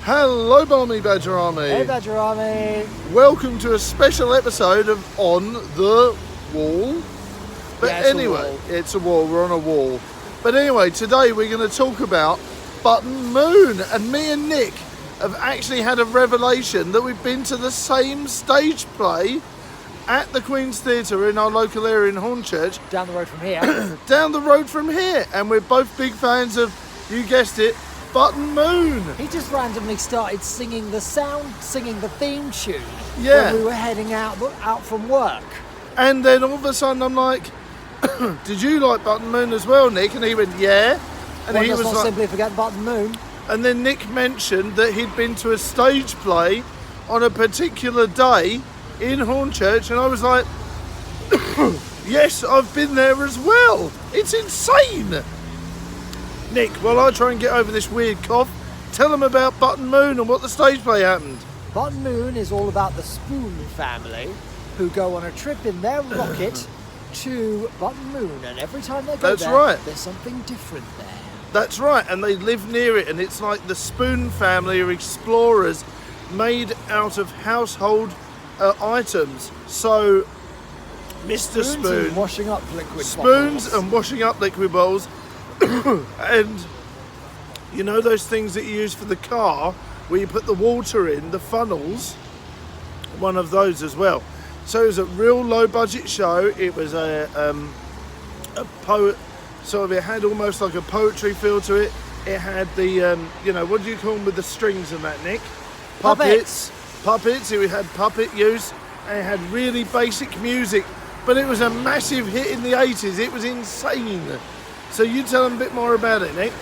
Hello, Barmy Badger Army. Hey, Badger Army. Welcome to a special episode of On the Wall. But Yeah, anyway, it's a wall. We're on a wall. But anyway, today we're going to talk about Button Moon. And me and Nick have actually had a revelation that we've been to the same stage play at the Queen's Theatre in our local area in Hornchurch. Down the road from here. Down the road from here. And we're both big fans of, you guessed it, Button Moon. He just randomly started singing the theme tune Yeah. when we were heading out from work. And then all of a sudden I'm like, did you like Button Moon as well, Nick? And he went, yeah. And One he does was not like, simply forget Button Moon. and then Nick mentioned that he'd been to a stage play on a particular day in Hornchurch, and I was like, yes, I've been there as well. It's insane. Nick, while I try and get over this weird cough, tell them about Button Moon and what the stage play happened. Button Moon is all about the Spoon family who go on a trip in their rocket to Button Moon, and every time they go That's there, right. there's something different there. That's right, and they live near it, and it's like the Spoon family are explorers made out of household items. So, Mr. Spoons Spoon, and washing up liquid spoons bottles. and washing up liquid bowls, and you know those things that you use for the car where you put the water in, the funnels, one of those as well. So it was a real low budget show. It was a poet, sort of, it had almost like a poetry feel to it. It had the, what do you call them with the strings and that, Nick? Puppets. Puppets, it had puppet use, and it had really basic music, but it was a massive hit in the 80s. It was insane. So you tell them a bit more about it, Nick.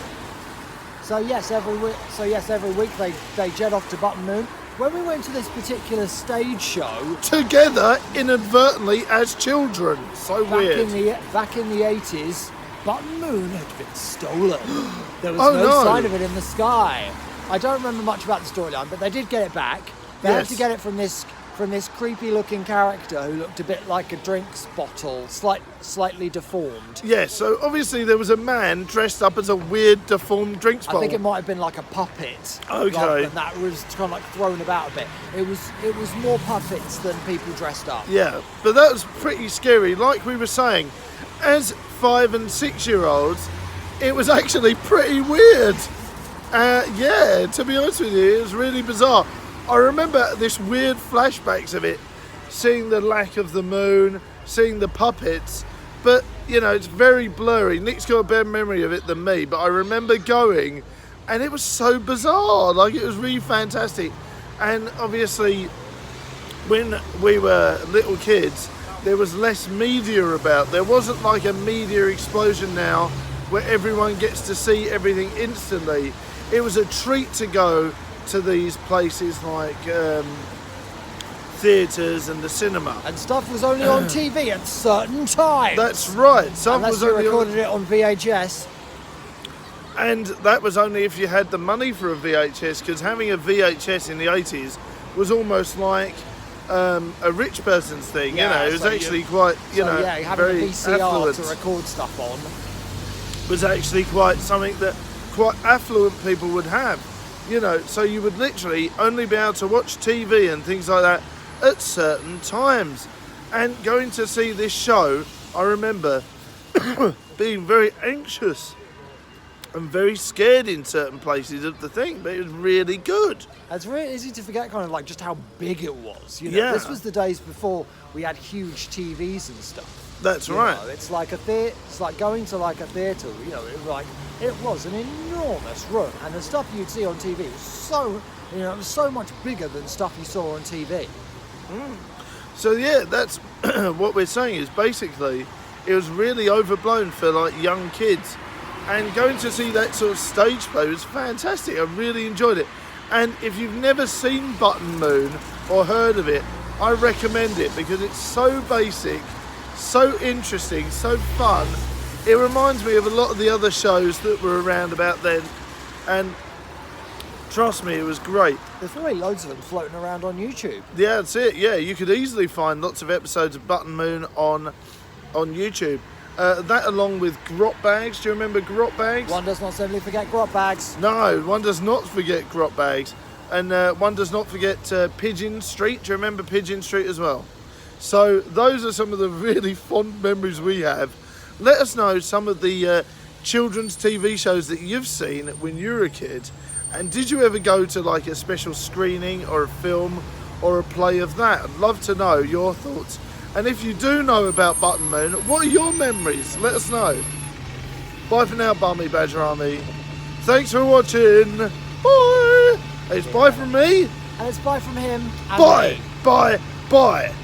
So yes, every week they jet off to Button Moon. When we went to this particular stage show Together, inadvertently, as children. So weird. back in the 80s, Button Moon had been stolen. There was Oh, no no. sign of it in the sky. I don't remember much about the storyline, but they did get it back. They had Yes. to get it from this creepy-looking character who looked a bit like a drinks bottle, slightly deformed. Yeah, so obviously there was a man dressed up as a weird, deformed drinks I bottle. think it might have been like a puppet. Okay. Rather than that was kind of like thrown about a bit. It was more puppets than people dressed up. Yeah, but that was pretty scary. Like we were saying, as 5 and 6 year olds, it was actually pretty weird. Yeah, to be honest with you, it was really bizarre. I remember this weird flashbacks of it, seeing the lack of the moon, seeing the puppets, but it's very blurry. Nick's got a better memory of it than me, but I remember going, and it was so bizarre. Like, it was really fantastic. And obviously, when we were little kids, there was less media about. There wasn't like a media explosion now where everyone gets to see everything instantly. It was a treat to go to these places like theatres and the cinema. And stuff was only on TV at certain times. That's right. Some Unless was you only recorded it on VHS. and that was only if you had the money for a VHS, because having a VHS in the 80s was almost like a rich person's thing. Yeah, It was so actually quite, having very a VCR affluent. to record stuff on. Was actually quite something that quite affluent people would have. So you would literally only be able to watch TV and things like that at certain times. And going to see this show, I remember being very anxious and very scared in certain places of the thing, but it was really good. It's really easy to forget kind of like just how big it was. Yeah. This was the days before we had huge TVs and stuff. That's right. It's like it's like going to like a theatre. It was an enormous room, and the stuff you'd see on TV was it was so much bigger than stuff you saw on TV. So yeah, that's what we're saying is basically it was really overblown for like young kids, and going to see that sort of stage play was fantastic. I really enjoyed it. And if you've never seen Button Moon or heard of it, I recommend it because it's so basic, so interesting, so fun. It reminds me of a lot of the other shows that were around about then, and trust me, it was great. There's probably loads of them floating around on YouTube. Yeah, that's it. Yeah, you could easily find lots of episodes of Button Moon on YouTube. That along with grot bags. Do you remember grot bags? One does not simply forget grot bags. No, one does not forget grot bags. And one does not forget Pigeon Street. Do you remember Pigeon Street as well? So those are some of the really fond memories we have. Let us know some of the children's TV shows that you've seen when you were a kid. And did you ever go to like a special screening or a film or a play of that? I'd love to know your thoughts. And if you do know about Button Moon, what are your memories? Let us know. Bye for now, Barmy Badger Army. Thanks for watching. Bye. It's bye from me. And it's bye from him. And Bye. me. Bye. Bye.